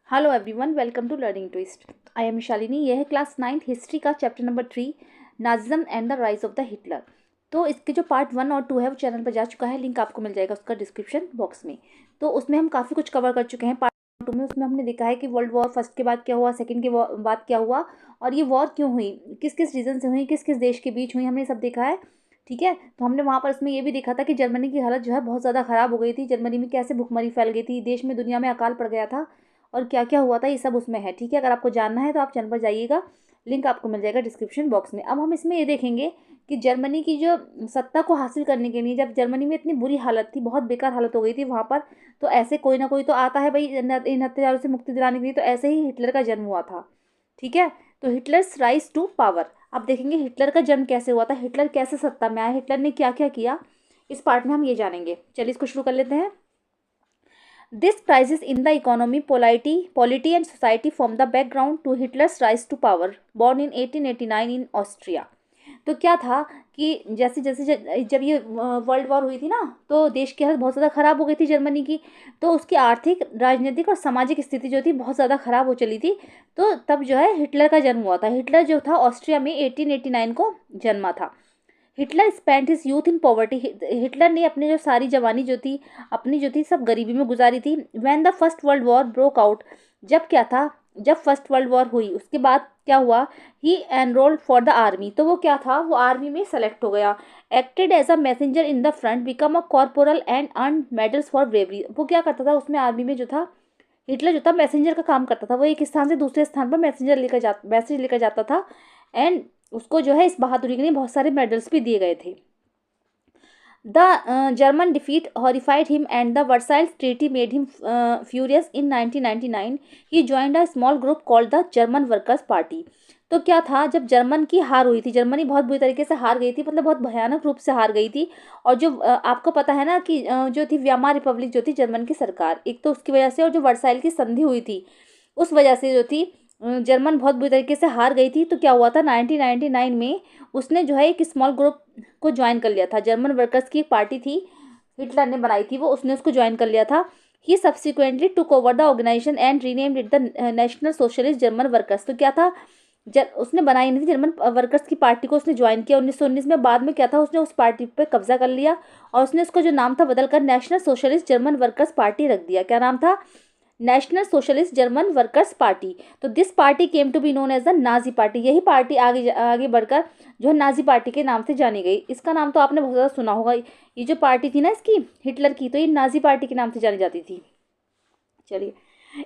Hello everyone, welcome to learning twist. I am Shalini. यह है class 9th history का chapter number 3, Nazism and the rise of the Hitler. तो इसके जो part 1 और 2 है वो चैनल पर जा चुका है, लिंक आपको मिल जाएगा उसका डिस्क्रिप्शन बॉक्स में। तो उसमें हम काफ़ी कुछ कवर कर चुके हैं। पार्ट 2 में उसमें हमने देखा है कि वर्ल्ड वॉर फर्स्ट के बाद क्या हुआ, सेकेंड के बाद क्या हुआ, और ये वॉर क्यों हुई, किस किस रीज़न से हुई, किस किस देश के बीच हुई, हमने सब देखा है। ठीक है, तो हमने वहाँ पर इसमें ये भी देखा था कि जर्मनी की हालत जो है बहुत ज़्यादा ख़राब हो गई थी। जर्मनी में कैसे भुखमरी फैल गई थी, देश में दुनिया में अकाल पड़ गया था, और क्या क्या हुआ था, ये सब उसमें है। ठीक है, अगर आपको जानना है तो आप चैनल पर जाइएगा, लिंक आपको मिल जाएगा डिस्क्रिप्शन बॉक्स में। अब हम इसमें ये देखेंगे कि जर्मनी की जो सत्ता को हासिल करने के लिए, जब जर्मनी में इतनी बुरी हालत थी, बहुत बेकार हालत हो गई थी वहाँ पर, तो ऐसे कोई ना कोई तो आता है भाई इन अत्याचारों से मुक्ति दिलाने के लिए। तो ऐसे ही हिटलर का जन्म हुआ था। ठीक है, तो हिटलर्स राइज टू पावर। अब देखेंगे हिटलर का जन्म कैसे हुआ था, हिटलर कैसे सत्ता में आया, हिटलर ने क्या क्या किया, इस पार्ट में हम ये जानेंगे। चलिए इसको शुरू कर लेते हैं। This crisis in the economy, polity and society form the background to Hitler's rise to power, born in 1889 in Austria. तो क्या था कि जैसे जैसे जब ये वर्ल्ड वॉर हुई थी ना, तो देश की हालत बहुत ज़्यादा ख़राब हो गई थी जर्मनी की। तो उसकी आर्थिक, राजनीतिक और सामाजिक स्थिति जो थी बहुत ज़्यादा ख़राब हो चली थी। तो तब जो है हिटलर का जन्म हुआ था। हिटलर जो था ऑस्ट्रिया में 1889 को जन्मा था। Hitler spent his youth in poverty. Hitler ने अपनी जो सारी जवानी जो थी, अपनी जो थी, सब गरीबी में गुजारी थी। When the first world war broke out, जब क्या था, जब फर्स्ट वर्ल्ड वॉर हुई उसके बाद क्या हुआ, ही एनरोल्ड फॉर द आर्मी। तो वो क्या था, वो आर्मी में सेलेक्ट हो गया। Acted as a messenger in the front, become a corporal and earn medals for bravery. वो क्या करता था उसमें, आर्मी में जो था, हिटलर जो था मैसेंजर का काम करता था। वो एक स्थान से दूसरे स्थान पर मैसेज लेकर जाता था। एंड उसको जो है इस बहादुरी के लिए बहुत सारे मेडल्स भी दिए गए थे। The German defeat horrified him and the Versailles treaty made him furious in 1999। He joined a small group called the German workers party. तो क्या था, जब जर्मन की हार हुई थी, जर्मनी बहुत बुरी तरीके से हार गई थी, मतलब बहुत भयानक रूप से हार गई थी। और जो आपको पता है ना कि जो थी व्यामा रिपब्लिक जो थी जर्मन की सरकार, एक तो उसकी वजह से, और जो वर्साइल की संधि हुई थी उस वजह से जो थी जर्मन बहुत बुरी तरीके से हार गई थी। तो क्या हुआ था, 1999 में उसने जो है एक स्मॉल ग्रुप को ज्वाइन कर लिया था। जर्मन वर्कर्स की एक पार्टी थी, हिटलर ने बनाई थी वो, उसने उसको ज्वाइन कर लिया था। He subsequently took over the organisation and renamed it the National Socialist German workers. तो क्या था, उसने बनाई नहीं थी जर्मन वर्कर्स की पार्टी को, उसने ज्वाइन किया 1919 में। बाद में क्या था, उसने उस पार्टी पे कब्जा कर लिया और उसने उसका जो नाम था बदलकर National Socialist German workers party रख दिया। क्या नाम था, National Socialist German workers party. तो this party came to be known as the Nazi party. यही पार्टी आगे आगे बढ़कर जो है नाजी पार्टी के नाम से जानी गई। इसका नाम तो आपने बहुत ज़्यादा सुना होगा, ये जो पार्टी थी ना इसकी, हिटलर की, तो ये नाजी पार्टी के नाम से जानी जाती थी। चलिए,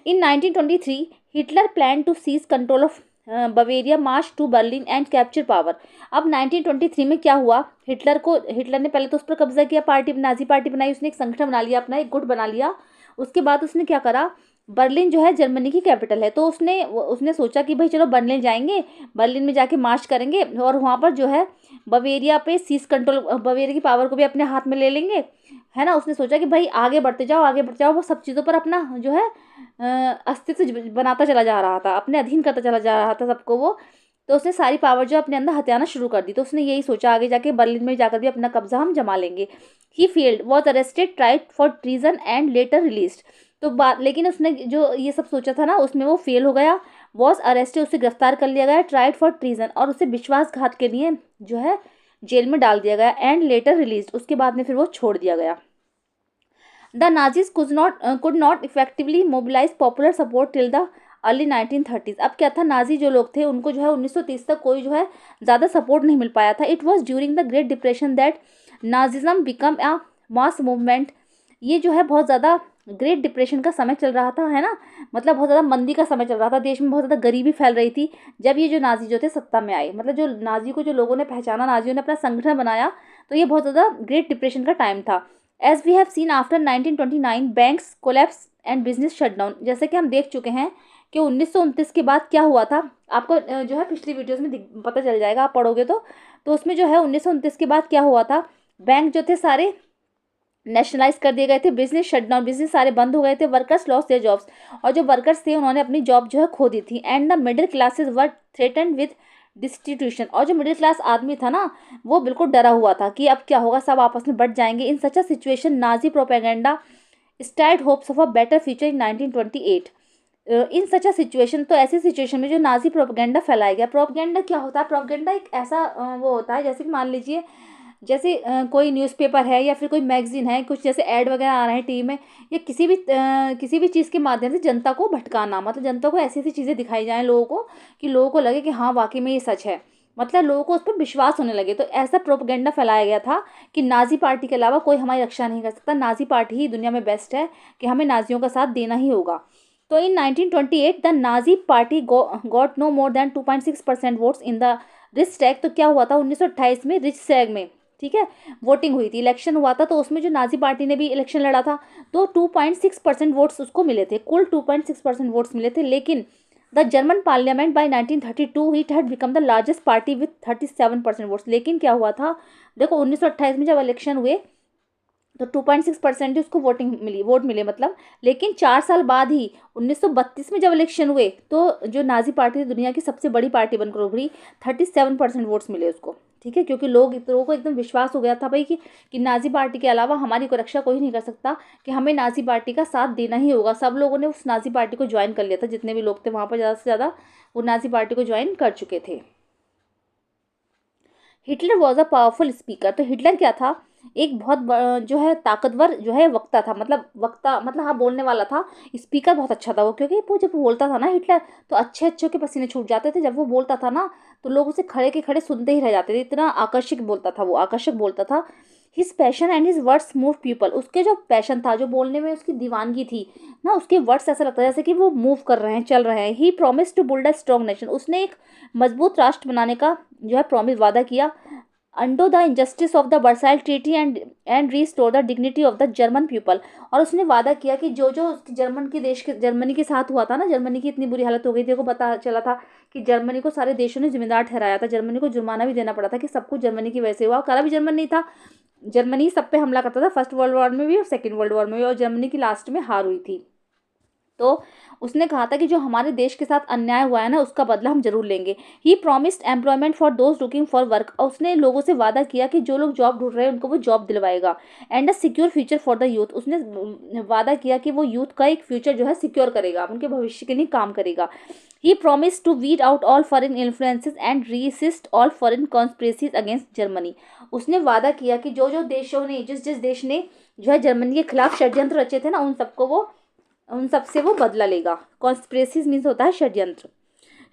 in 1923 Hitler plan to seize control of Bavaria, march to Berlin and capture power. अब 1923 में क्या हुआ, हिटलर ने पहले तो उस पर कब्जा किया, पार्टी, नाजी पार्टी बनाई, उसने एक संगठन बना लिया, अपना एक गुट बना लिया। उसके बाद उसने क्या करा, बर्लिन जो है जर्मनी की कैपिटल है, तो उसने सोचा कि भाई चलो बर्लिन जाएंगे, बर्लिन में जाके मार्च करेंगे और वहाँ पर जो है बवेरिया पे सीज कंट्रोल, बवेरिया की पावर को भी अपने हाथ में ले लेंगे, है ना। उसने सोचा कि भाई आगे बढ़ते जाओ, आगे बढ़ते जाओ। वो सब चीज़ों पर अपना जो है अस्तित्व बनाता चला जा रहा था, अपने अधीन करता चला जा रहा था सबको वो। तो उसने सारी पावर जो अपने अंदर हथियाना शुरू कर दी। तो उसने यही सोचा आगे जाके बर्लिन में जाकर भी अपना कब्जा हम जमा लेंगे। He failed, was arrested, tried for treason and later released. तो बात, लेकिन उसने जो ये सब सोचा था ना उसमें वो फेल हो गया। वॉज अरेस्टेड, उसे गिरफ्तार कर लिया गया। ट्राइड फॉर ट्रीजन, और उसे विश्वासघात के लिए जो है जेल में डाल दिया गया। एंड लेटर रिलीज, उसके बाद में फिर वो छोड़ दिया गया। The Nazis could not effectively mobilise popular support till the early 1930s। अब क्या था, नाजी जो लोग थे उनको जो है 1930 तक कोई जो है ज़्यादा सपोर्ट नहीं मिल पाया था। It was during the great depression that Nazism become a mass movement. ये जो है बहुत ज़्यादा ग्रेट डिप्रेशन का समय चल रहा था, है ना, मतलब बहुत ज़्यादा मंदी का समय चल रहा था, देश में बहुत ज़्यादा गरीबी फैल रही थी जब ये जो नाजी जो थे सत्ता में आए। मतलब जो नाजी को जो लोगों ने पहचाना, नाजियों ने अपना संगठन बनाया, तो ये बहुत ज़्यादा ग्रेट डिप्रेशन का टाइम था। As we have seen after 1929 banks collapse and business shut down. जैसे कि हम देख चुके हैं कि 1929 के बाद क्या हुआ था, आपको जो है पिछली वीडियोस में पता चल जाएगा, आप पढ़ोगे तो उसमें जो है 1929 के बाद क्या हुआ था, बैंक जो थे सारे नेशनलाइज कर दिए गए थे, बिजनेस शटडाउन, बिजनेस सारे बंद हो गए थे, वर्कर्स लॉस देयर जॉब्स, और जो वर्कर्स थे उन्होंने अपनी जॉब जो है खो दी थी। And the middle classes were threatened with destitution, और जो मिडिल क्लास आदमी था ना वो बिल्कुल डरा हुआ था कि अब क्या होगा, सब आपस में बढ़ जाएंगे। In such a situation Nazi propaganda start hopes of a better future in 1928। In such a situation, तो ऐसी सिचुएशन में जो नाजी प्रोपेगेंडा फैलाया गया। प्रोपेगेंडा क्या होता है? प्रोपेगेंडा एक ऐसा वो होता है, जैसे कि मान लीजिए, जैसे कोई न्यूज़पेपर है या फिर कोई मैगजीन है, कुछ जैसे ऐड वगैरह आ रहे हैं टीवी में, या किसी भी चीज़ के माध्यम से जनता को भटकाना, मतलब जनता को ऐसी ऐसी चीज़ें दिखाई जाएं लोगों को, कि लोगों को लगे कि हाँ वाकई में ये सच है, मतलब लोगों को उस पर विश्वास होने लगे। तो ऐसा प्रोपेगेंडा फैलाया गया था कि नाजी पार्टी के अलावा कोई हमारी रक्षा नहीं कर सकता, नाजी पार्टी ही दुनिया में बेस्ट है, कि हमें नाजियों का साथ देना ही होगा। तो in 1928 the Nazi party got no more than 2.6% votes in the Reichstag. तो क्या हुआ था 1928 में रिचस्टैग में, ठीक है, वोटिंग हुई थी, इलेक्शन हुआ था, तो उसमें जो नाजी पार्टी ने भी इलेक्शन लड़ा था, तो 2.6% वोट्स उसको मिले थे, कुल 2.6% वोट्स मिले थे। लेकिन the German parliament by 1932 it had become the largest party with 37% votes. लेकिन क्या हुआ था, देखो 1928 में जब इलेक्शन हुए तो 2.6% ही उसको वोट मिले मतलब। लेकिन 4 साल बाद ही 1932 में जब इलेक्शन हुए, तो जो नाजी पार्टी थी दुनिया की सबसे बड़ी पार्टी बनकर उभरी, 37% वोट्स मिले उसको, ठीक है, क्योंकि लोगों को एकदम विश्वास हो गया था भाई कि नाजी पार्टी के अलावा हमारी कोई रक्षा कोई नहीं कर सकता, कि हमें नाजी पार्टी का साथ देना ही होगा। सब लोगों ने उस नाजी पार्टी को ज्वाइन कर लिया था, जितने भी लोग थे वहाँ पर ज़्यादा से ज़्यादा वो नाजी पार्टी को ज्वाइन कर चुके थे। Hitler was a powerful speaker. तो हिटलर क्या था, एक बहुत जो है ताकतवर जो है वक्ता था, मतलब वक्ता मतलब हाँ बोलने वाला था, स्पीकर बहुत अच्छा था वो, क्योंकि वो जब बोलता था ना हिटलर, तो अच्छे अच्छे के पसीने छूट जाते थे जब वो बोलता था ना, तो लोग उसे खड़े के खड़े सुनते ही रह जाते थे, इतना आकर्षक बोलता था वो, आकर्षक बोलता था। His passion and his words move people. उसके जो पैशन था, जो बोलने में उसकी दीवानगी थी ना, उसके वर्ड्स ऐसा लगता है जैसे कि वो मूव कर रहे हैं, चल रहे हैं। He promise to build a strong nation. उसने एक मजबूत राष्ट्र बनाने का जो है प्रॉमिस वादा किया। Undo the injustice of the Versailles treaty and restore the dignity of the German people. और उसने वादा किया कि जो जो जर्मनी के साथ हुआ था ना, जर्मनी की इतनी बुरी हालत हो गई थी, को पता चला था कि जर्मनी को सारे देशों ने जिम्मेदार ठहराया था, जर्मनी को जुर्माना भी देना पड़ा था कि सब कुछ जर्मनी की वजह से हुआ। करा भी जर्मन नहीं था, जर्मनी सब पे हमला करता था, फर्स्ट वर्ल्ड वॉर में भी और सेकेंड वर्ल्ड वॉर में भी, और जर्मनी की लास्ट में हार हुई थी। तो उसने कहा था कि जो हमारे देश के साथ अन्याय हुआ है ना, उसका बदला हम जरूर लेंगे। He promised employment for those looking for work. और उसने लोगों से वादा किया कि जो लोग जॉब ढूंढ रहे हैं उनको वो जॉब दिलवाएगा। And a secure future for the youth. उसने वादा किया कि वो यूथ का एक फ्यूचर जो है सिक्योर करेगा, उनके भविष्य के लिए काम करेगा। He promise to weed out all foreign influences and resist all foreign conspiracies against Germany. उसने वादा किया कि जो जो देशों ने जिस जिस देश ने जो है जर्मनी के खिलाफ षड्यंत्र रचे थे ना, उन सबसे वो बदला लेगा। कॉन्स्पिरेसीज मीन्स होता है षड्यंत्र।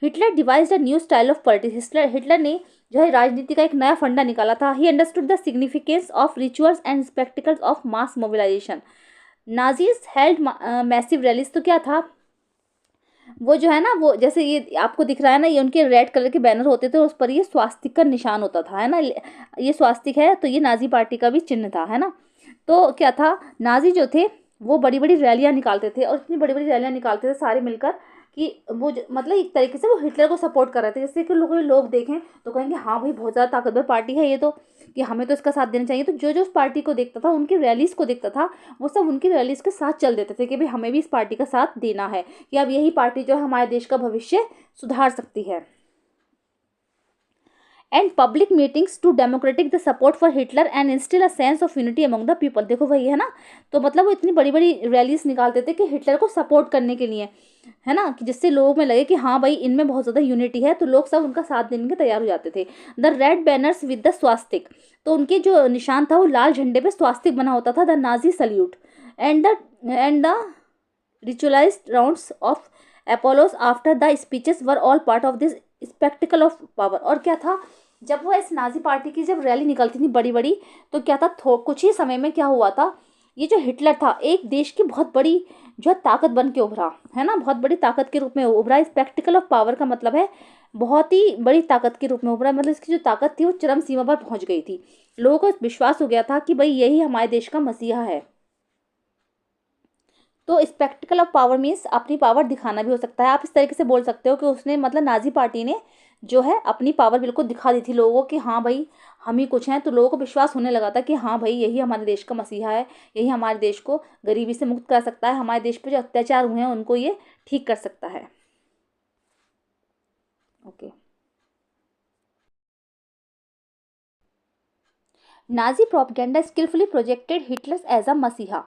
Hitler devised a new style of politics. Hitler ने जो है राजनीति का एक नया फंडा निकाला था। He understood the significance of rituals and spectacles of mass mobilisation. Nazis held massive rallies. तो क्या था, वो जो है ना, वो जैसे ये आपको दिख रहा है ना, ये उनके रेड कलर के बैनर होते थे, उस पर ये स्वास्तिक का निशान होता था, है ना, ये स्वास्तिक है, तो ये नाजी पार्टी का भी चिन्ह था, है ना। तो क्या था, नाजी जो थे वो बड़ी बड़ी रैलियां निकालते थे, और इतनी बड़ी बड़ी रैलियां निकालते थे सारे मिलकर, कि वो मतलब एक तरीके से वो हिटलर को सपोर्ट कर रहे थे, जैसे कि लोग देखें तो कहेंगे हाँ भाई बहुत ज़्यादा ताकतवर पार्टी है ये तो, कि हमें तो इसका साथ देना चाहिए। तो जो जो उस पार्टी को देखता था, उनकी रैलीज को देखता था, वो सब उनकी रैलीज के साथ चल देते थे कि भाई हमें भी इस पार्टी का साथ देना है, कि अब यही पार्टी जो है हमारे देश का भविष्य सुधार सकती है। And public meetings to democratic the support for Hitler and instil a sense of unity among the people. देखो वही है ना, तो मतलब वो इतनी बड़ी बड़ी रैलीज निकालते थे कि हिटलर को सपोर्ट करने के लिए, है ना, कि जिससे लोगों में लगे कि हाँ भाई इनमें बहुत ज़्यादा यूनिटी है, तो लोग सब उनका साथ देने के तैयार हो जाते थे। The red banners with the swastika. तो उनके जो निशान था वो लाल झंडे पे स्वास्तिक बना होता था, the Nazi salute. And the ritualized rounds of Apollos after the speeches were all part of this spectacle of power। और क्या था, जब वो इस नाजी पार्टी की जब रैली निकलती थी बड़ी बड़ी, तो क्या था, कुछ ही समय में क्या हुआ था, ये जो हिटलर था एक देश की बहुत बड़ी जो है ताकत बन के उभरा, है ना, बहुत बड़ी ताकत के रूप में उभरा। स्पेक्टिकल ऑफ पावर का मतलब है बहुत ही बड़ी ताकत के रूप में उभरा, मतलब इसकी जो ताकत थी वो चरम सीमा पर पहुंच गई थी। लोगों को विश्वास हो गया था कि भाई यही हमारे देश का मसीहा है। तो स्पेक्टिकल ऑफ पावर मीन्स अपनी पावर दिखाना भी हो सकता है। आप इस तरीके से बोल सकते हो कि उसने मतलब नाजी पार्टी ने जो है अपनी पावर बिल्कुल दिखा दी थी लोगों को कि हाँ भाई हम ही कुछ हैं। तो लोगों को विश्वास होने लगा था कि हाँ भाई यही हमारे देश का मसीहा है, यही हमारे देश को गरीबी से मुक्त कर सकता है, हमारे देश पे जो अत्याचार हुए हैं उनको ये ठीक कर सकता है। Okay. Nazi propaganda skilfully projected Hitler as a messiah.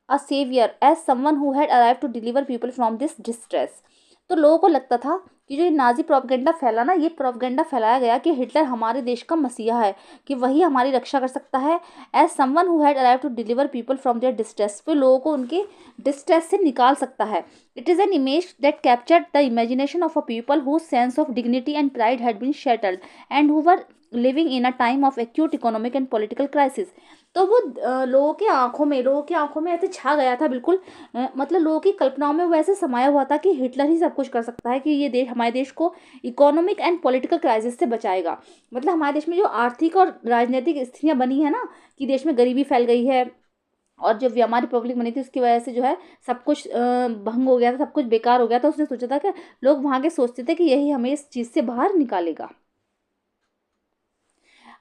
A saviour as someone who had arrive to deliver people from this distress. तो लोगों को लगता था कि जो ये नाजी प्रोपेगेंडा फैला ना, ये प्रोपेगेंडा फैलाया गया कि हिटलर हमारे देश का मसीहा है, कि वही हमारी रक्षा कर सकता है। As someone who had arrive to deliver people from their distress, वो लोगों को उनके डिस्ट्रेस से निकाल सकता है। It is an image that captured the imagination of a people whose sense of dignity and pride had been shattered and who were living in a time of acute economic and political crisis. तो वो लोगों की आंखों में ऐसे छा गया था बिल्कुल। मतलब लोगों की कल्पनाओं में वो ऐसे समाया हुआ था कि हिटलर ही सब कुछ कर सकता है, कि ये देश, हमारे देश को इकोनॉमिक एंड पॉलिटिकल क्राइसिस से बचाएगा। मतलब हमारे देश में जो आर्थिक और राजनीतिक स्थितियां बनी है ना, कि देश में गरीबी फैल गई है, और जब वीमार रिपब्लिक बनी थी उसकी वजह से जो है सब कुछ भंग हो गया था, सब कुछ बेकार हो गया था। उसने सोचा था कि लोग वहाँ के सोचते थे कि यही हमें इस चीज़ से बाहर निकालेगा।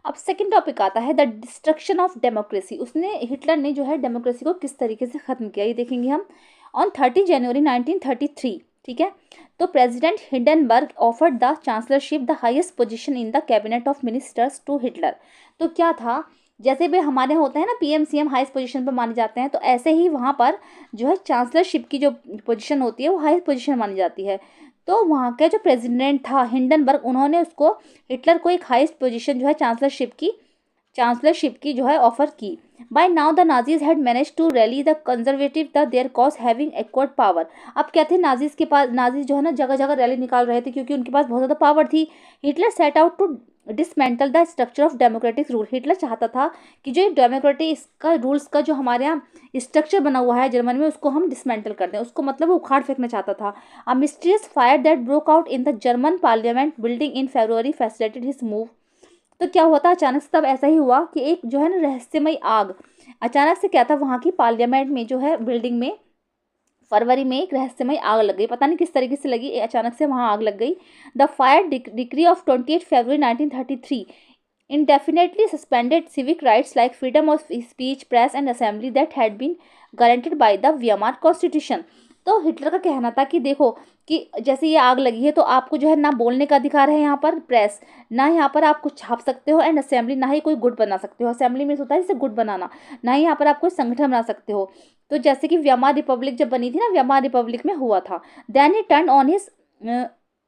अब सेकंड टॉपिक आता है द डिस्ट्रक्शन ऑफ डेमोक्रेसी। उसने, हिटलर ने जो है डेमोक्रेसी को किस तरीके से ख़त्म किया, ये देखेंगे हम। ऑन 30 जनवरी 1933, ठीक है, तो president Hindenburg offered the chancellorship, the highest position in the cabinet of ministers, to Hitler. तो क्या था, जैसे भी हमारे होते हैं ना पीएम सीएम हाईएस्ट पोजीशन पर माने जाते हैं, तो ऐसे ही वहाँ पर जो है चांसलरशिप की जो पोजीशन होती है वो हाईएस्ट पोजीशन मानी जाती है। तो वहाँ का जो प्रेसिडेंट था हिंडनबर्ग, उन्होंने उसको, हिटलर को, एक हाईएस्ट पोजीशन जो है चांसलरशिप की जो है ऑफर की। By now the Nazis had manage to rally the conservative the their cause having acquired power. अब क्या थे, नाजीज के पास, नाजीज जो है ना जगह जगह रैली निकाल रहे थे क्योंकि उनके पास बहुत ज़्यादा पावर थी। Hitler set out to dismantle the structure of democratic rule. Hitler चाहता था कि जो डेमोक्रेटिक इसका रूल्स का जो हमारे यहाँ स्ट्रक्चर बना हुआ है जर्मनी में, उसको हम डिसमेंटल कर दें, उसको मतलब वो उखाड़ फेंकना चाहता था। अ mysterious fire that broke out in the German parliament building in February facilitated his move. तो क्या हुआ था, अचानक से तब ऐसा ही हुआ कि एक जो है ना रहस्यमयी आग, अचानक से क्या था, वहाँ की पार्लियामेंट में जो है बिल्डिंग में फरवरी में एक रहस्यमयी आग लग गई। पता नहीं किस तरीके से लगी, अचानक से वहाँ आग लग गई। The fire decree of 28 February 1933 indefinitely suspended civic rights like freedom of speech, press and assembly that had been guaranteed by the Weimar Constitution। तो हिटलर का कहना था कि देखो, कि जैसे ये आग लगी है तो आपको जो है ना बोलने का अधिकार है, यहाँ पर प्रेस ना, यहाँ पर आप कुछ छाप सकते हो, एंड असेंबली ना ही कोई गुट बना सकते हो। असेंबली में होता है जैसे गुट बनाना, ना ही यहाँ पर आप कोई संगठन बना सकते हो। तो जैसे कि व्यमार रिपब्लिक जब बनी थी ना, व्यमार रिपब्लिक में हुआ था। Then he turn on his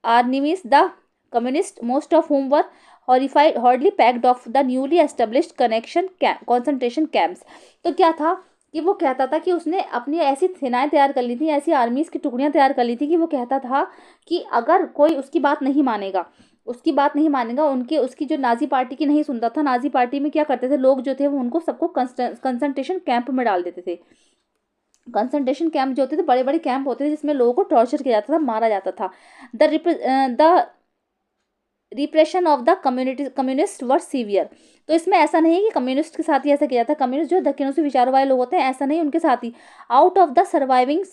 enemies the communist, most of whom were horrified hardly packed off the newly established concentration camps। तो क्या था कि वो कहता था कि उसने अपनी ऐसी सेनाएं तैयार कर ली थी, ऐसी आर्मीज की टुकड़ियां तैयार कर ली थी, कि वो कहता था कि अगर कोई उसकी बात नहीं मानेगा, उनके उसकी जो नाजी पार्टी की नहीं सुनता था, नाजी पार्टी में क्या करते थे लोग जो थे वो उनको सबको कंसंट्रेशन कैंप में डाल देते थे। कंसंट्रेशन कैंप जो होते थे बड़े बड़े कैंप होते थे जिसमें लोगों को टॉर्चर किया जाता था, मारा जाता था। The repression of the communist were severe. तो इसमें ऐसा नहीं है कि कम्युनिस्ट के साथ ही ऐसा किया जाता है, कम्युनिस्ट जो दक्षिण से विचारों वाले लोग होते हैं, ऐसा नहीं, उनके साथ ही। Out of the surviving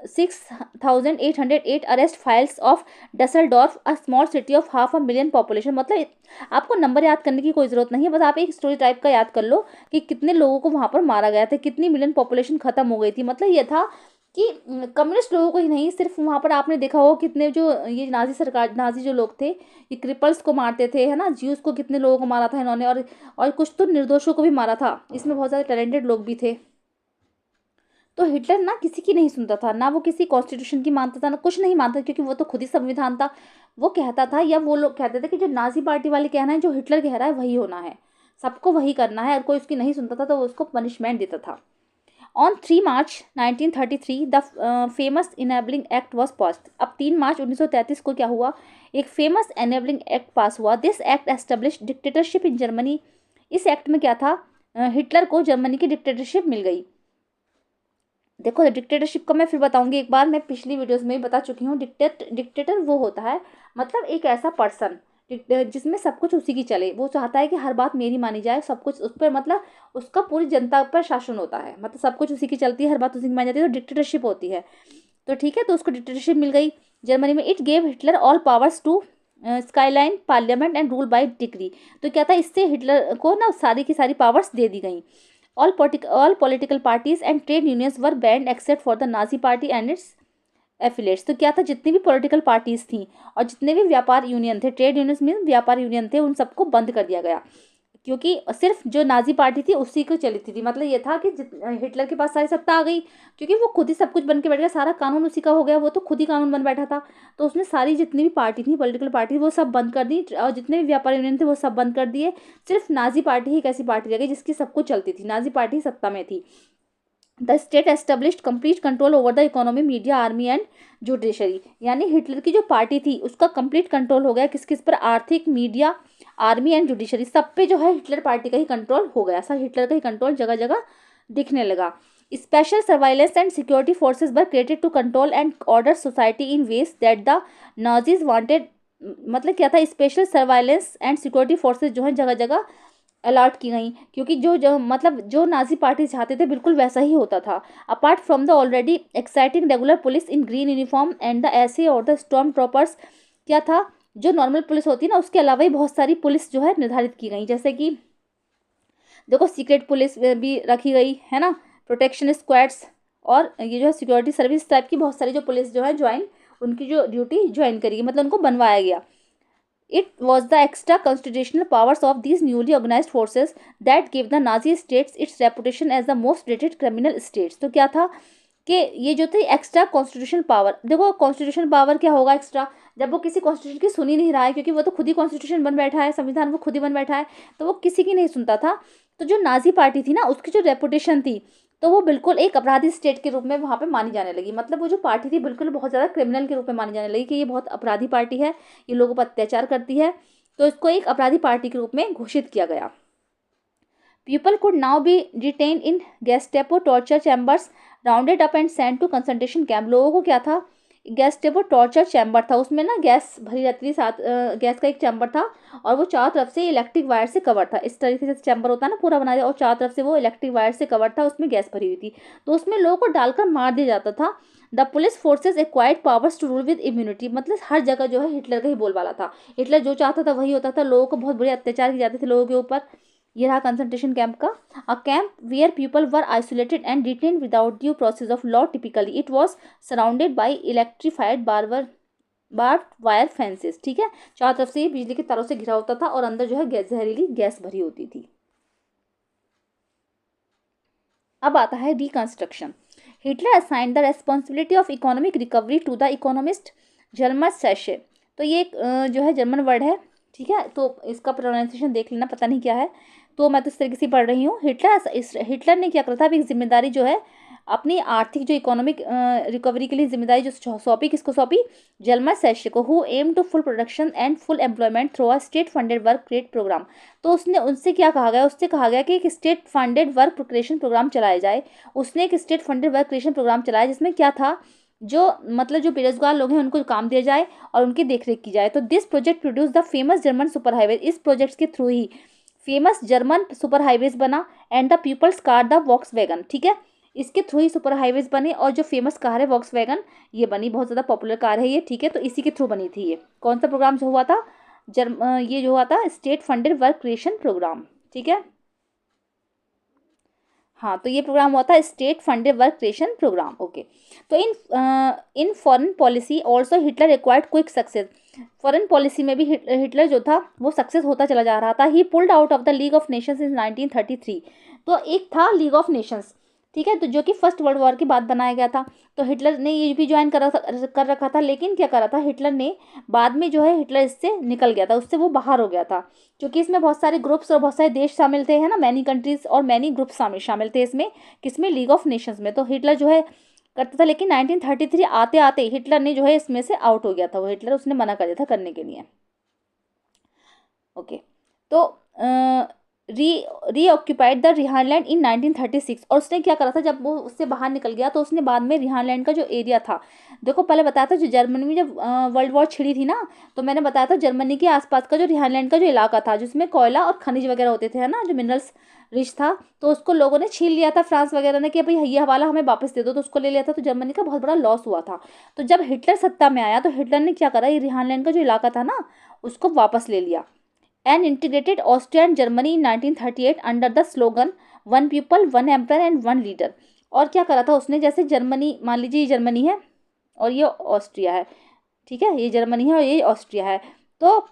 6,808 arrest files of Dusseldorf, a small city of 500,000 population. मतलब आपको नंबर याद करने की कोई ज़रूरत नहीं है, बस आप एक स्टोरी टाइप का याद कर लो कि कितने लोगों को वहाँ पर मारा गया था, कितनी मिलियन पॉपुलेशन खत्म हो गई थी। मतलब ये था कि कम्युनिस्ट लोगों को ही नहीं, सिर्फ वहाँ पर आपने देखा हो कितने जो ये नाजी सरकार, नाजी जो लोग थे, ये क्रिपल्स को मारते थे, है ना, ज्यूज को कितने लोगों को मारा था इन्होंने, और कुछ तो निर्दोषों को भी मारा था। इसमें बहुत सारे टैलेंटेड लोग भी थे। तो हिटलर ना किसी की नहीं सुनता था, ना वो किसी कॉन्स्टिट्यूशन की मानता था, ना कुछ नहीं मानता, क्योंकि वो तो खुद ही संविधान था। वो कहता था, या वो लोग कहते थे कि जो नाजी पार्टी वाले कहना है, जो हिटलर कह रहा है वही होना है, सबको वही करना है, और कोई उसकी नहीं सुनता था तो वो उसको पनिशमेंट देता था। On 3 March 1933 the famous enabling act was passed. अब 3 मार्च 1933 को क्या हुआ, एक फेमस एनेबलिंग एक्ट पास हुआ। This act establish dictatorship in Germany. इस एक्ट में क्या था, हिटलर को जर्मनी की डिक्टेटरशिप मिल गई। देखो डिक्टेटरशिप का मैं फिर बताऊंगी एक बार, मैं पिछली वीडियोस में भी बता चुकी हूँ। डिक्टेटर वो होता है, मतलब एक ऐसा पर्सन जिसमें सब कुछ उसी की चले, वो चाहता है कि हर बात मेरी मानी जाए, सब कुछ उस पर, मतलब उसका पूरी जनता पर शासन होता है, मतलब सब कुछ उसी की चलती है, हर बात उसी की मानी जाती है, तो डिक्टेटरशिप होती है। तो ठीक है, तो उसको डिक्टेटरशिप मिल गई जर्मनी में। It gave Hitler all powers to sideline parliament and rule by decree. तो क्या था, इससे हिटलर को ना सारी की सारी पावर्स दे दी गई। all political parties and trade unions were banned except for the Nazi party and its affiliates। तो क्या था, जितनी भी पॉलिटिकल पार्टीज थी और जितने भी व्यापार यूनियन थे, ट्रेड यूनियंस में व्यापार यूनियन थे, उन सबको बंद कर दिया गया, क्योंकि सिर्फ जो नाजी पार्टी थी उसी को चलती थी। मतलब ये था कि हिटलर के पास सारी सत्ता आ गई, क्योंकि वो खुद ही सब कुछ बन के बैठ गया, सारा कानून उसी का हो गया, वो तो खुद ही कानून बन बैठा था। तो उसने सारी जितनी भी पार्टी थी, पॉलिटिकल पार्टी, वो सब बंद कर दी, और जितने भी व्यापारी यूनियन थे वो सब बंद कर दिए। सिर्फ नाजी पार्टी ही एक ऐसी पार्टी रह गई जिसकी सब कुछ चलती थी, नाजी पार्टी सत्ता में थी। The state established complete control over the economy, media, army and judiciary. यानी हिटलर की जो पार्टी थी उसका कंप्लीट कंट्रोल हो गया किस किस पर, आर्थिक, मीडिया, आर्मी एंड जुडिशरी, सब पे जो है हिटलर पार्टी का ही कंट्रोल हो गया। सब हिटलर का ही कंट्रोल जगह जगह दिखने लगा। Special surveillance and security forces were created to control and order society in ways that the Nazis wanted. मतलब क्या था, special surveillance and security forces जो है जगह जगह अलर्ट की गई, क्योंकि मतलब जो नाजी पार्टी चाहते थे बिल्कुल वैसा ही होता था। Apart from the already existing regular police in green uniform and the SA or the storm troopers, क्या था, जो नॉर्मल पुलिस होती है ना उसके अलावा ही बहुत सारी पुलिस जो है निर्धारित की गई। जैसे कि देखो सीक्रेट पुलिस भी रखी गई है ना, प्रोटेक्शन स्क्वाड्स, और ये जो है सिक्योरिटी सर्विस टाइप की बहुत सारी जो पुलिस जो है ज्वाइन, उनकी जो ड्यूटी ज्वाइन करेगी, मतलब उनको बनवाया गया। It was the extra constitutional powers of these newly organized forces that gave the Nazi states its reputation as the most dreaded criminal states। तो क्या था कि ये जो थी एक्स्ट्रा कॉन्स्टिट्यूशनल पावर, देखो कॉन्स्टिट्यूशनल पावर क्या होगा एक्स्ट्रा, जब वो किसी कॉन्स्टिट्यूशन की सुन ही नहीं रहा है, क्योंकि वो तो खुद ही कॉन्स्टिट्यूशन बन बैठा है, संविधान वो खुद ही बन बैठा है, तो वो किसी की नहीं सुनता था। तो जो नाजी पार्टी थी ना उसकी जो रेपुटेशन थी, तो वो बिल्कुल एक अपराधी स्टेट के रूप में वहाँ पे मानी जाने लगी। मतलब वो जो पार्टी थी बिल्कुल बहुत ज़्यादा क्रिमिनल के रूप में मानी जाने लगी कि ये बहुत अपराधी पार्टी है, ये लोगों पर अत्याचार करती है, तो इसको एक अपराधी पार्टी के रूप में घोषित किया गया। People could now be detain in Gestapo torture chambers, rounded up and sent to concentration camp. लोगों को क्या था, गेस्टेपो टॉर्चर चैम्बर था, उसमें ना गैस भरी रहती थी, साथ गैस का एक चैम्बर था, और वो चारों तरफ से इलेक्ट्रिक वायर से कवर था। इस तरीके से चैम्बर होता है ना पूरा बना दिया, और चारों तरफ से वो इलेक्ट्रिक वायर से कवर था, उसमें गैस भरी हुई थी, तो उसमें लोगों को डालकर मार दिया जाता था। The police forces acquired powers to rule with immunity. मतलब हर जगह जो है हिटलर का ही बोलबाला था, हिटलर जो चाहता था वही होता था, लोगों को बहुत बुरे अत्याचार किए जाते थे लोगों के ऊपर। ये रहा कंसंट्रेशन कैंप का। A camp where people were isolated and detained without due process of law. Typically it was surrounded by electrified barbed wire fences. ठीक है, चारों तरफ से बिजली के तारों से घिरा होता था, और अंदर जो है जहरीली गैस भरी होती थी। अब आता है reconstruction. Hitler assigned the responsibility of economic recovery to the economist Hjalmar सैशे। तो ये एक जो है जर्मन वर्ड है, ठीक है, तो इसका प्रोनाउंसिएशन देख लेना, पता नहीं क्या है, तो मैं तो इस तरीके से पढ़ रही हूँ। हिटलर ने क्या करा था, अब एक जिम्मेदारी जो है अपनी आर्थिक जो इकोनॉमिक रिकवरी के लिए जिम्मेदारी जो सौंपी, किसको सौंपी, जर्मन सैशे को, who aim to full production and full employment through a state funded work create programme. तो उसने उनसे क्या कहा गया, उससे कहा गया कि एक state funded work creation programme चलाया जाए। उसने एक state funded work creation programme चलाया जिसमें क्या था, जो मतलब जो बेरोजगार लोग हैं उनको काम दिया जाए और उनकी देखरेख की जाए। तो this project produce the famous German super highway. इस प्रोजेक्ट के थ्रू ही फेमस जर्मन सुपर हाईवेज बना, and the people's car the Volkswagen. ठीक है, इसके थ्रू ही सुपर हाईवेज बने, और जो फेमस कार है वॉक्सवैगन ये बनी, बहुत ज़्यादा पॉपुलर कार है ये। ठीक है, तो इसी के थ्रू बनी थी ये। कौन सा प्रोग्राम जो हुआ था, ये जो हुआ था state funded work creation programme. ठीक है, हाँ, तो ये प्रोग्राम हुआ था state funded work creation programme. Okay, तो in foreign policy also Hitler required quick success. Foreign policy में भी हिटलर जो था वो सक्सेस होता चला जा रहा था। He pulled out of the League of Nations in 1933। तो एक था लीग ऑफ नेशंस, ठीक है, तो जो कि फर्स्ट वर्ल्ड वॉर के बाद बनाया गया था। तो हिटलर ने ये भी ज्वाइन कर रखा था, लेकिन क्या करा था हिटलर ने, बाद में जो है हिटलर इससे निकल गया था, उससे वो बाहर हो गया था, क्योंकि इसमें बहुत सारे ग्रुप्स और बहुत सारे देश शामिल थे, है ना, मैनी कंट्रीज और मैनी ग्रुप्स शामिल थे इसमें, किसमें, लीग ऑफ नेशंस में। तो हिटलर जो है करता था, लेकिन 1933 आते आते हिटलर ने जो है इसमें से आउट हो गया था, वो हिटलर उसने मना कर दिया था करने के लिए। ओके, तो रीऑक्यूपाइड द रिहानलैंड इन 1936। और उसने क्या करा था, जब वो उससे बाहर निकल गया तो उसने बाद में रिहानलैंड का जो एरिया था, देखो पहले बताया था जो जर्मनी में जब वर्ल्ड वॉर छिड़ी थी ना, तो मैंने बताया था जर्मनी के आसपास का जो रिहानलैंड का जो इलाका था जिसमें कोयला और खनिज वगैरह होते थे, है ना, जो मिनरल्स रिच था, तो उसको लोगों ने छीन लिया था, फ्रांस वगैरह ने, कि भाई ये हवाला हमें वापस दे दो, तो उसको ले लिया था, तो जर्मनी का बहुत बड़ा लॉस हुआ था। तो जब हिटलर सत्ता में आया तो हिटलर ने क्या करा, ये रिहानलैंड का जो इलाका था ना उसको वापस ले लिया, and integrated Austria and Germany in 1938 under the slogan one people one emperor and one leader। और क्या करा था उसने, जैसे जर्मनी, मान लीजिए ये जर्मनी है और ये ऑस्ट्रिया है, ठीक है, ये जर्मनी है और ये ऑस्ट्रिया है, तो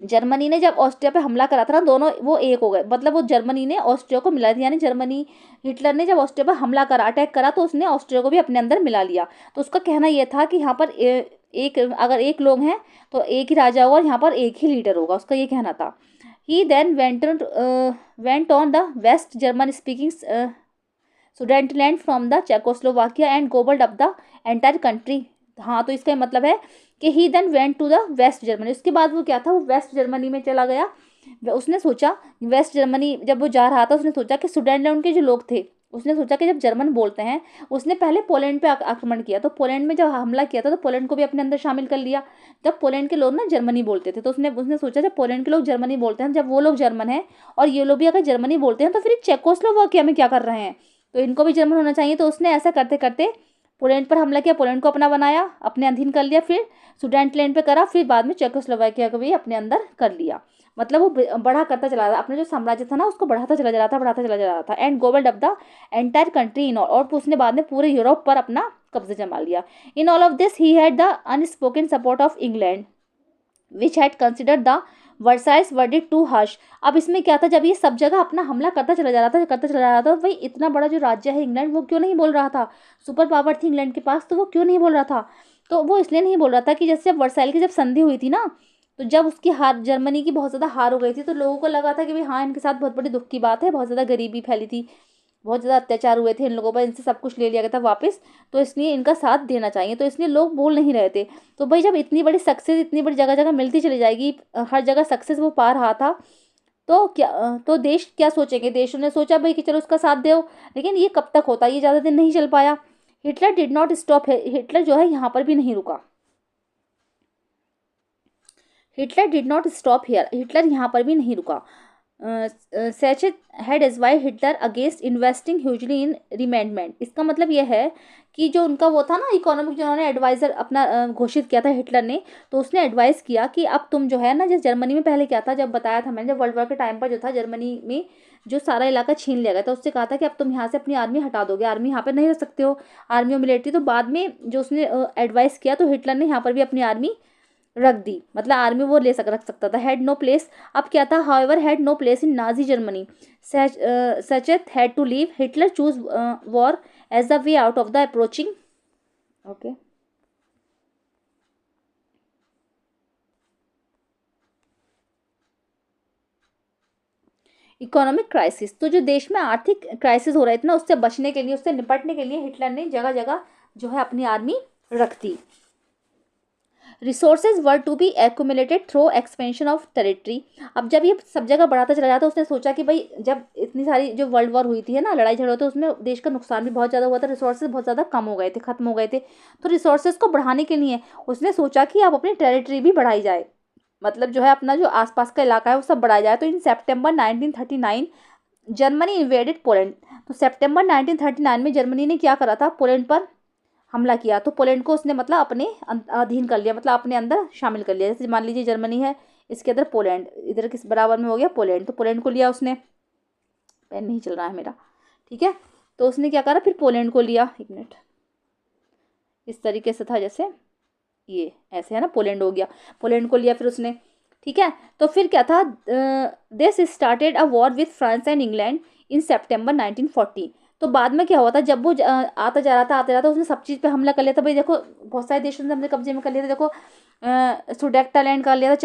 जर्मनी ने जब ऑस्ट्रिया पे हमला करा था ना, दोनों वो एक हो गए, मतलब वो जर्मनी ने ऑस्ट्रिया को मिला दिया, यानी जर्मनी, हिटलर ने जब ऑस्ट्रिया पर हमला करा, अटैक करा, तो उसने ऑस्ट्रिया को भी अपने अंदर मिला लिया। तो उसका कहना ये था कि यहाँ पर एक, अगर एक लोग हैं तो एक ही राजा होगा और यहाँ पर एक ही लीडर होगा, उसका ये कहना था। He then went on the west German speaking Sudetenland from the Czechoslovakia and gobbled up the entire country. हाँ, तो इसका मतलब है कि he then went to the west Germany. उसके बाद वो क्या था, वो वेस्ट जर्मनी में चला गया। उसने सोचा, वेस्ट जर्मनी जब वो जा रहा था, उसने सोचा कि सुडेनलैंड के जो लोग थे, उसने सोचा कि जब जर्मन बोलते हैं, उसने पहले पोलैंड पे आक्रमण किया, तो पोलैंड में जब हमला किया था तो पोलैंड को भी अपने अंदर शामिल कर लिया। जब पोलैंड के लोग ना जर्मनी बोलते थे, तो उसने उसने सोचा जब पोलैंड के लोग जर्मनी बोलते हैं, जब वो लोग जर्मन हैं और ये लोग भी अगर जर्मनी बोलते हैं, तो फिर चेकोस्लोवाकिया में क्या कर रहे हैं, तो इनको भी जर्मन होना चाहिए। तो उसने ऐसा करते करते पोलैंड पर हमला किया, पोलैंड को अपना बनाया, अपने अधीन कर लिया, फिर सुडेंटलैंड पे करा, फिर बाद में चेकोस्लोवाकिया को भी अपने अंदर कर लिया। मतलब वो बढ़ा करता चला रहा, अपने जो साम्राज्य था ना उसको बढ़ाता चला जा रहा था, बढ़ाता चला जा रहा था। And gobbled up the entire country in all, और उसने बाद में पूरे यूरोप पर अपना कब्जा जमा लिया। In all of this he had the unspoken support of England which had considered the Versailles verdict too harsh. अब इसमें क्या था, जब ये सब जगह अपना हमला करता चला जा रहा था, करता चला जा रहा था, भाई इतना बड़ा जो राज्य है इंग्लैंड, वो क्यों नहीं बोल रहा था, सुपर पावर थी इंग्लैंड के पास, तो वो क्यों नहीं बोल रहा था। तो वो इसलिए नहीं बोल रहा था कि जैसे जब वर्साइल की जब संधि हुई थी ना, तो जब उसकी हार, जर्मनी की बहुत ज़्यादा हार हो गई थी, तो लोगों को लगा था कि भाई हाँ, इनके साथ बहुत बड़ी दुख की बात है, बहुत ज़्यादा गरीबी फैली थी, बहुत ज़्यादा अत्याचार हुए थे इन लोगों पर, इनसे सब कुछ ले लिया गया था वापस, तो इसलिए इनका साथ देना चाहिए, तो इसलिए लोग बोल नहीं रहे थे। तो भाई जब इतनी बड़ी सक्सेस, इतनी बड़ी जगह जगह मिलती चली जाएगी, हर जगह सक्सेस वो पा रहा था, तो क्या, तो देश क्या सोचेंगे, देशों ने सोचा भाई कि चलो उसका साथ दो। लेकिन ये कब तक होता है, ये ज़्यादा दिन नहीं चल पाया। Hitler did not stop, Hitler जो है यहाँ पर भी नहीं रुका। Hitler did not stop here, Hitler यहाँ पर भी नहीं रुका। Schacht had advise Hitler against investing hugely in rearmament. इसका मतलब यह है कि जो उनका वो था ना इकोनॉमिक, जो उन्होंने एडवाइज़र अपना घोषित किया था हिटलर ने, तो उसने एडवाइस किया कि अब तुम जो है ना, जैसे जर्मनी में पहले क्या था, जब बताया था मैंने, जब वर्ल्ड वॉर के टाइम पर जो था जर्मनी में जो सारा इलाका छीन लिया गया था, उससे कहा था कि अब तुम यहाँ से अपनी आर्मी हटा दोगे, आर्मी यहाँ पर नहीं रह सकते हो, आर्मी और मिलिट्री। तो बाद में जो उसने एडवाइस किया, तो हिटलर ने यहाँ पर भी अपनी आर्मी रख दी, मतलब आर्मी वो रख सकता था। हैड नो प्लेस, अब क्या था, however had no place in Nazi Germany, Schacht had to leave, Hitler choose war as the way out of the approaching, okay, economic crisis. तो जो देश में आर्थिक क्राइसिस हो रहे थे ना, उससे बचने के लिए, उससे निपटने के लिए हिटलर ने जगह जगह जो है अपनी आर्मी रख दी। Resources were to be accumulated through expansion of territory. अब जब ये सब जगह बढ़ाता चला जाता, उसने सोचा कि भाई जब इतनी सारी जो वर्ल्ड वॉर हुई थी है ना, लड़ाई झगड़े, तो उसमें देश का नुकसान भी बहुत ज़्यादा हुआ था, रिसोर्सेज बहुत ज़्यादा कम हो गए थे, खत्म हो गए थे। तो रिसोर्सेज को बढ़ाने के लिए उसने सोचा कि अब अपनी टेरिटरी भी बढ़ाई जाए, मतलब जो है अपना जो आसपास का इलाका है वो सब बढ़ाया जाए। तो in September 1939 Germany invaded Poland. तो सितंबर 1939 में जर्मनी ने क्या करा था, पोलैंड पर हमला किया। तो पोलैंड को उसने मतलब अपने अधीन कर लिया, मतलब अपने अंदर शामिल कर लिया। जैसे मान लीजिए जर्मनी है, इसके अंदर पोलैंड, इधर किस बराबर में हो गया पोलैंड, तो पोलैंड को लिया उसने। पेन नहीं चल रहा है मेरा, ठीक है। तो उसने क्या करा, फिर पोलैंड को लिया, एक मिनट, इस तरीके से था, जैसे ये ऐसे है ना, पोलैंड हो गया, पोलैंड को लिया फिर उसने, ठीक है। तो फिर क्या था, this started a war with France and England in September 1940। तो बाद में क्या हुआ था, जब वो आता जा रहा था, आता जा रहा था, उसने सब चीज़ पे हमला कर लिया था। भाई देखो बहुत सारे देशों ने अपने कब्जे में कर लिया था, देखो सुडेक्टालैंड कर लिया था,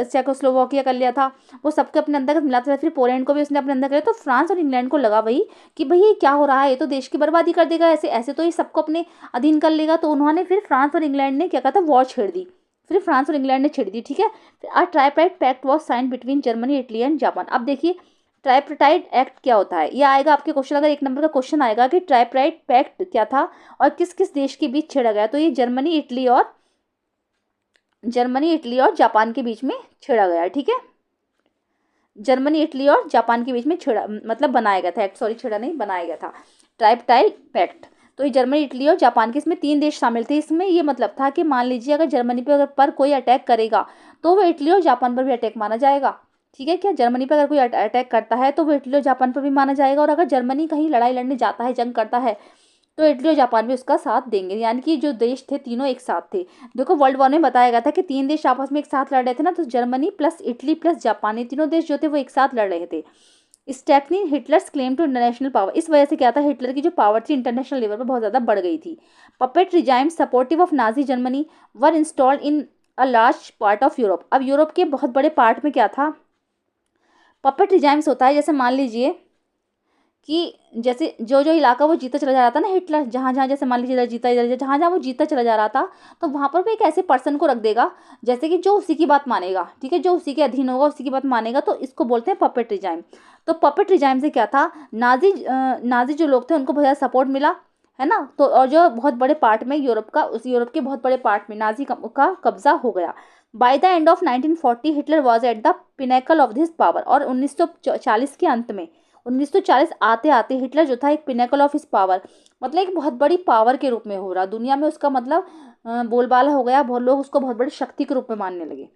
चेकोस्लोवाकिया कर लिया था, वो सबके अपने अंदर मिलाते था। फिर पोलैंड को भी उसने अपने अंदर कर लिया। तो फ्रांस और इंग्लैंड को लगा भाई कि भाई ये क्या हो रहा है, ये तो देश की बर्बादी कर देगा, ऐसे ऐसे तो ये सबको अपने अधीन कर लेगा। तो उन्होंने फिर फ्रांस और इंग्लैंड ने क्या कहा था, वॉर छेड़ दी, फिर फ्रांस और इंग्लैंड ने छेड़ दी, ठीक है। फिर a tripartite pact was sign between Germany, Italy and Japan. अब देखिए ट्राइपाइट एक्ट क्या होता है, ये आएगा आपके क्वेश्चन, अगर 1 नंबर का क्वेश्चन आएगा कि ट्राइपाइट पैक्ट क्या था और किस किस देश के बीच छेड़ा गया, तो ये जर्मनी, इटली और जापान के बीच में छेड़ा गया, ठीक है। जर्मनी, इटली और जापान के बीच में छेड़ा, मतलब बनाया गया था एक्ट, सॉरी छेड़ा नहीं, बनाया गया था ट्राइपाइट पैक्ट। तो ये जर्मनी, इटली और जापान के, इसमें 3 देश शामिल थे। इसमें ये मतलब था कि मान लीजिए अगर जर्मनी पर कोई अटैक करेगा, तो वो इटली और जापान पर भी अटैक माना जाएगा, ठीक है। क्या जर्मनी पर अगर कोई अटैक करता है तो वो इटली और जापान पर भी माना जाएगा। और अगर जर्मनी कहीं लड़ाई लड़ने जाता है, जंग करता है, तो इटली और जापान भी उसका साथ देंगे, यानी कि जो देश थे तीनों एक साथ थे। देखो वर्ल्ड वॉर में बताया गया था कि 3 देश आपस में एक साथ लड़ रहे थे ना, तो Germany plus Italy plus Japan, ये तीनों देश जो थे वो एक साथ लड़ रहे थे। Stephanie Hitler's claim to international power, इस वजह से क्या था, हिटलर की जो पावर थी इंटरनेशनल लेवल पर बहुत ज़्यादा बढ़ गई थी। Puppet regime supportive of Nazi Germany were installed in a large part of Europe. अब यूरोप के बहुत बड़े पार्ट में क्या था, पपेट रिजाइम्स होता है, जैसे मान लीजिए कि जैसे जो जो इलाका वो जीता चला जा रहा था ना हिटलर, जहाँ जहाँ जैसे मान लीजिए इधर जीता, इधर जहाँ जहाँ वो जीता चला जा रहा था, तो वहाँ पर भी एक ऐसे पर्सन को रख देगा जैसे कि जो उसी की बात मानेगा, ठीक है, जो उसी के अधीन होगा, उसी की बात मानेगा, तो इसको बोलते हैं पपेट रिजाइम। तो पपेट रिजाइम से क्या था, नाजी जो लोग थे उनको बहुत ज़्यादा सपोर्ट मिला, है ना, तो और जो बहुत बड़े पार्ट में यूरोप का, उस यूरोप के बहुत बड़े पार्ट में नाजी का कब्जा हो गया। By the end of 1940 Hitler was at the pinnacle of this power, और 1940 के अंत में, 1940 आते आते हिटलर जो था एक पिनेकल ऑफ हिस पावर, मतलब एक बहुत बड़ी पावर के रूप में हो रहा दुनिया में, उसका मतलब बोलबाला हो गया, बहुत लोग उसको बहुत बड़ी शक्ति के रूप में मानने लगे।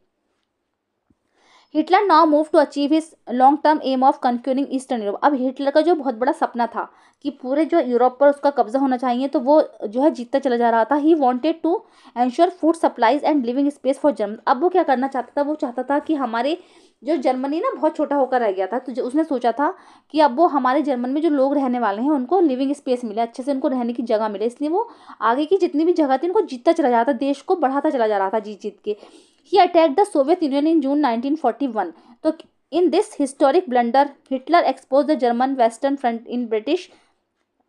Hitler now move to achieve his long term aim of conquering eastern Europe. अब हिटलर का जो बहुत बड़ा सपना था कि पूरे जो यूरोप पर उसका कब्जा होना चाहिए, तो वो जो है जीतता चला जा रहा था। He wanted to ensure food supplies and living space for German. अब वो क्या करना चाहता था, वो चाहता था कि हमारे जो जर्मनी ना बहुत छोटा होकर रह गया था, तो उसने सोचा था कि अब वो हमारे जर्मन में जो लोग रहने वाले हैं उनको लिविंग स्पेस मिले, अच्छे से उनको रहने की जगह मिले, इसलिए वो आगे की जितनी भी जगह थी उनको जीतता चला जा रहा था, देश को बढ़ाता चला जा रहा था जीत जीत के। He attacked the Soviet Union in June 1941. तो in this historic blunder, Hitler exposed the German Western Front in British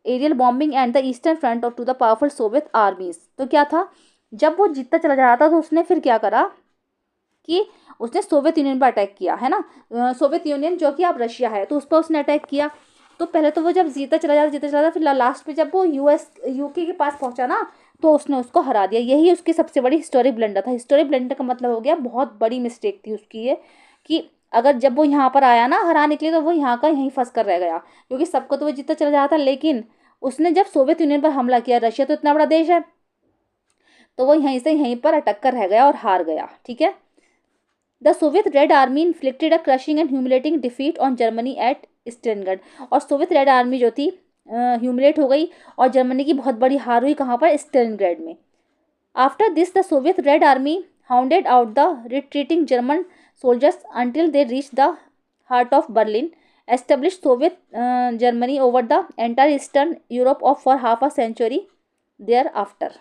aerial bombing and the Eastern Front to the powerful Soviet armies. तो क्या था, जब वो जीतता चला जा रहा था तो उसने फिर क्या करा कि उसने सोवियत यूनियन पर अटैक किया, है ना, सोवियत यूनियन जो कि अब रशिया है, तो उस पर उसने अटैक किया। तो पहले तो वो जब जीता चला जा रहा, फिर लास्ट में जब वो यूके के पास पहुंचा ना, तो उसने उसको हरा दिया। यही उसकी सबसे बड़ी हिस्टोरिक ब्लंडर था। हिस्टोरिक ब्लंडर का मतलब हो गया बहुत बड़ी मिस्टेक थी उसकी ये, कि अगर जब वो यहाँ पर आया ना हराने के लिए, तो वो यहाँ का यहीं फंस कर रह गया, क्योंकि सबको तो वो जीतता चला जा रहा था, लेकिन उसने जब सोवियत यूनियन पर हमला किया, रशिया तो इतना बड़ा देश है, तो वो यहीं से यहीं पर अटक कर रह गया और हार गया, ठीक है। The Soviet Red Army inflicted a crushing and humiliating defeat on Germany at Stalingrad. और सोवियत रेड आर्मी जो थी ह्यूमिलेट हो गई, और जर्मनी की बहुत बड़ी हार हुई, कहाँ पर, स्टेलिनग्राड में। After this the Soviet Red Army hounded out the retreating German soldiers until they reach the heart of Berlin, establish Soviet Germany over the entire eastern Europe of for half a century thereafter.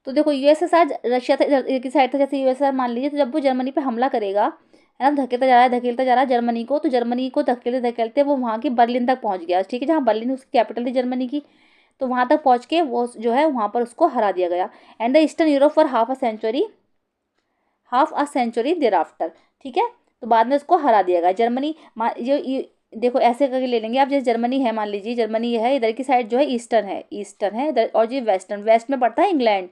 तो देखो USSR Russia था इधर की side था, जैसे USSR मान लीजिए, तो जब वो जर्मनी पे हमला करेगा, है ना, धकेलता जा रहा है जर्मनी को, तो जर्मनी को धकेलते धकेलते वो वहाँ की बर्लिन तक पहुँच गया, ठीक है, जहाँ बर्लिन उसकी कैपिटल थी जर्मनी की। तो वहाँ तक पहुँच के वो जो है वहाँ पर उसको हरा दिया गया। And the eastern Europe for half a century thereafter, ठीक है, तो बाद में उसको हरा दिया गया। जर्मनी ये देखो ऐसे करके ले लेंगे आप, जैसे जर्मनी है, मान लीजिए जर्मनी ये है, इधर की साइड जो है ईस्टर्न है इधर, और जो वेस्ट में पड़ता है इंग्लैंड,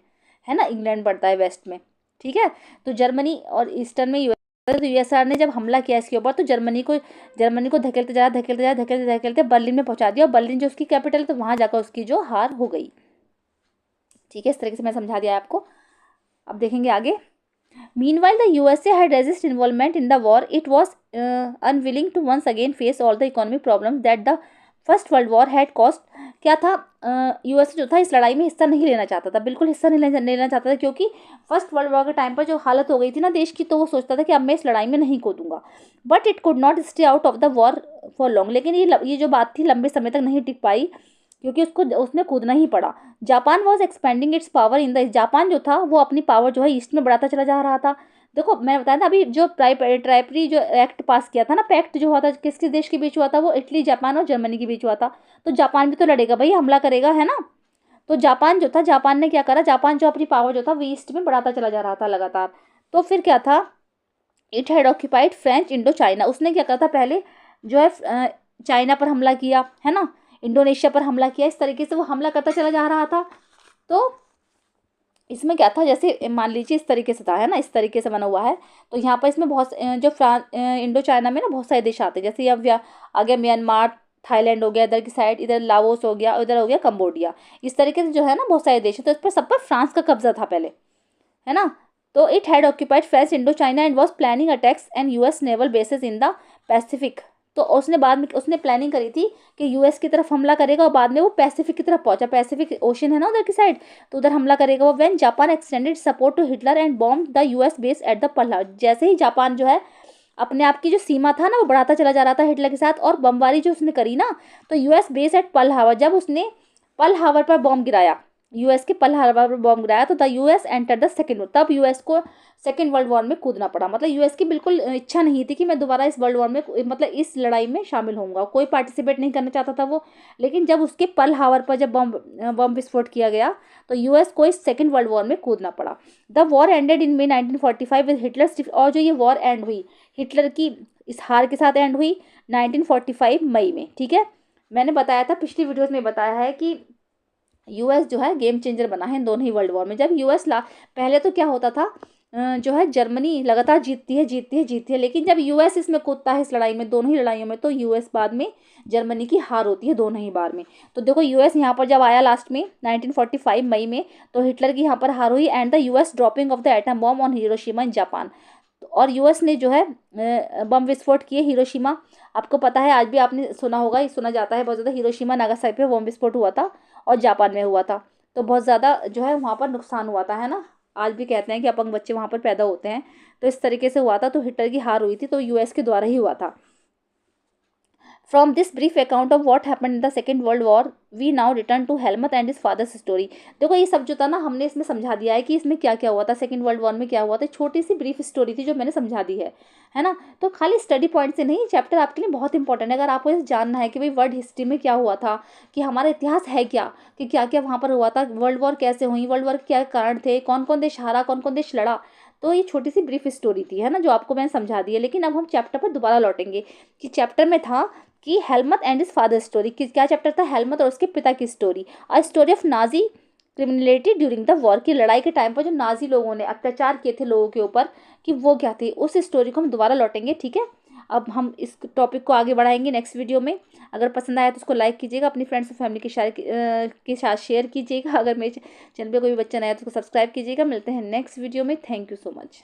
है ना, इंग्लैंड पड़ता है वेस्ट में, ठीक है। तो जर्मनी और ईस्टर्न में तो यूएसआर ने जब हमला किया इसके ऊपर, तो जर्मनी को धकेलते धकेलते बर्लिन में पहुंचा दिया, और बर्लिन जो उसकी कैपिटल है, तो वहां जाकर उसकी जो हार हो गई, ठीक है। इस तरीके से मैं समझा दिया आपको। अब देखेंगे आगे। Meanwhile, the USA had resisted involvement in the war. It was unwilling to once again face all the economic problems that the first world war had cost. क्या था, यूएसए जो था इस लड़ाई में हिस्सा नहीं लेना चाहता था, बिल्कुल हिस्सा नहीं लेना चाहता था, क्योंकि फर्स्ट वर्ल्ड वॉर के टाइम पर जो हालत हो गई थी ना देश की, तो वो सोचता था कि अब मैं इस लड़ाई में नहीं कूदूंगा। But it could not stay out of the war for long. लेकिन ये जो बात थी लंबे समय तक नहीं टिक पाई, क्योंकि उसमें कूदना ही पड़ा। Japan was expanding it's power in the, Japan जो था वो अपनी पावर जो है ईस्ट में बढ़ाता चला जा रहा था। देखो मैंने बताया था अभी, जो ट्राइपरी जो एक्ट पास किया था ना, पैक्ट जो हुआ था, किस किस देश के बीच हुआ था, वो इटली, जापान और जर्मनी के बीच हुआ था। तो जापान भी तो लड़ेगा भाई, हमला करेगा, है ना। तो जापान जो था, जापान ने क्या करा, जापान जो अपनी पावर जो था वो ईस्ट में बढ़ाता चला जा रहा था लगातार। तो फिर क्या था, it had occupied French Indo China. उसने क्या करा था, पहले जो है चाइना पर हमला किया, है ना, इंडोनेशिया पर हमला किया, इस तरीके से वो हमला करता चला जा रहा था। तो इसमें क्या था, जैसे मान लीजिए इस तरीके से था, है ना, इस तरीके से बना हुआ है। तो यहाँ पर इसमें बहुत जो इंडो चाइना में ना बहुत सारे देश आते हैं, जैसे अब आ गया म्यांमार, थाईलैंड हो गया इधर की साइड, इधर लाओस हो गया, इधर हो गया कंबोडिया, इस तरीके से जो है ना बहुत सारे देश हैं। तो इस पर सब पर फ्रांस का कब्जा था पहले, है ना। तो it had occupied French Indo China and was planning attacks and US naval basis in the Pacific तो उसने बाद में उसने प्लानिंग करी थी कि यूएस की तरफ हमला करेगा और बाद में वो पैसिफिक की तरफ पहुंचा, पैसिफिक ओशन है ना उधर की साइड, तो उधर हमला करेगा वो। When Japan extended support to Hitler and bomb the US base at the Pearl Harbor, जैसे ही जापान जो है अपने आप की जो सीमा था ना वो बढ़ाता चला जा रहा था हिटलर के साथ, और बमबारी जो उसने करी ना, तो US base at Pearl Harbor, जब उसने पर्ल हार्बर पर बॉम्ब गिराया, यूएस के पर्ल हार्बर पर बॉम्ब गिराया, तो the US enter the second war, तब यूएस को सेकेंड वर्ल्ड वॉर में कूदना पड़ा। मतलब यूएस की बिल्कुल इच्छा नहीं थी कि मैं दोबारा इस वर्ल्ड वॉर में, मतलब इस लड़ाई में शामिल होऊंगा, कोई पार्टिसिपेट नहीं करना चाहता था वो। लेकिन जब उसके पर्ल हार्बर पर जब बम विस्फोट किया गया, तो यूएस को इस सेकेंड वर्ल्ड वॉर में कूदना पड़ा। The war ended in may 1945 with Hitler, और जो ये वॉर एंड हुई हिटलर की इस हार के साथ एंड हुई 1945 मई में। ठीक है, मैंने बताया था पिछली वीडियोस में बताया है कि यूएस जो है गेम चेंजर बना है इन दोनों ही वर्ल्ड वॉर में। जब यूएस पहले तो क्या होता था, जो है जर्मनी लगातार जीतती है जीतती है जीतती है, लेकिन जब यूएस इसमें कूदता है इस लड़ाई में, दोनों ही लड़ाइयों में, तो यूएस बाद में जर्मनी की हार होती है दोनों ही बार में। तो देखो यूएस यहाँ पर जब आया लास्ट में 1945 मई में, तो हिटलर की यहाँ पर हार हुई and the US dropping of the atom bomb on Hiroshima in Japan, और यूएस ने जो है बम विस्फोट किए हिरोशिमा। आपको पता है, आज भी आपने सुना होगा, ये सुना जाता है बहुत ज़्यादा, हिरोशिमा नागासाकी पे बम विस्फोट हुआ था और जापान में हुआ था, तो बहुत ज़्यादा जो है वहाँ पर नुकसान हुआ था, है ना। आज भी कहते हैं कि अपंग बच्चे वहाँ पर पैदा होते हैं, तो इस तरीके से हुआ था। तो हिटलर की हार हुई थी, तो यूएस के द्वारा ही हुआ था। From this brief account of what happened in the Second World War, we now return to Helmut and his father's story. देखो ये सब जो था ना हमने इसमें समझा दिया है कि इसमें क्या क्या हुआ था, सेकेंड वर्ल्ड वॉर में क्या हुआ था, छोटी सी ब्रीफ स्टोरी थी जो मैंने समझा दी है ना। तो खाली स्टडी पॉइंट से नहीं, चैप्टर आपके लिए बहुत इंपॉर्टेंट है। अगर आपको ये जानना है कि भाई वर्ल्ड हिस्ट्री में क्या हुआ था, कि हमारा इतिहास है क्या, कि क्या क्या वहाँ पर हुआ था, वर्ल्ड वॉर कैसे हुई, वर्ल्ड वॉर के क्या कारण थे, कौन कौन देश हारा, कौन कौन देश लड़ा, तो ये छोटी सी ब्रीफ स्टोरी थी, है ना, जो आपको मैंने समझा दी है। लेकिन अब हम चैप्टर पर दोबारा लौटेंगे कि चैप्टर में था कि हेलमत एंड हिज फादर स्टोरी, क्या चैप्टर था, हेलमत और उसके पिता की स्टोरी, और story of Nazi criminality during the war, की लड़ाई के टाइम पर जो नाजी लोगों ने अत्याचार किए थे लोगों के ऊपर, कि वो क्या थी, उस स्टोरी को हम दोबारा लौटेंगे। ठीक है, अब हम इस टॉपिक को आगे बढ़ाएंगे नेक्स्ट वीडियो में। अगर पसंद आया तो उसको लाइक कीजिएगा, अपनी फ्रेंड्स और फैमिली के साथ शेयर कीजिएगा। अगर मेरे चैनल पर कोई भी बच्चा नया है तो उसको सब्सक्राइब कीजिएगा। मिलते हैं नेक्स्ट वीडियो में। Thank you so much.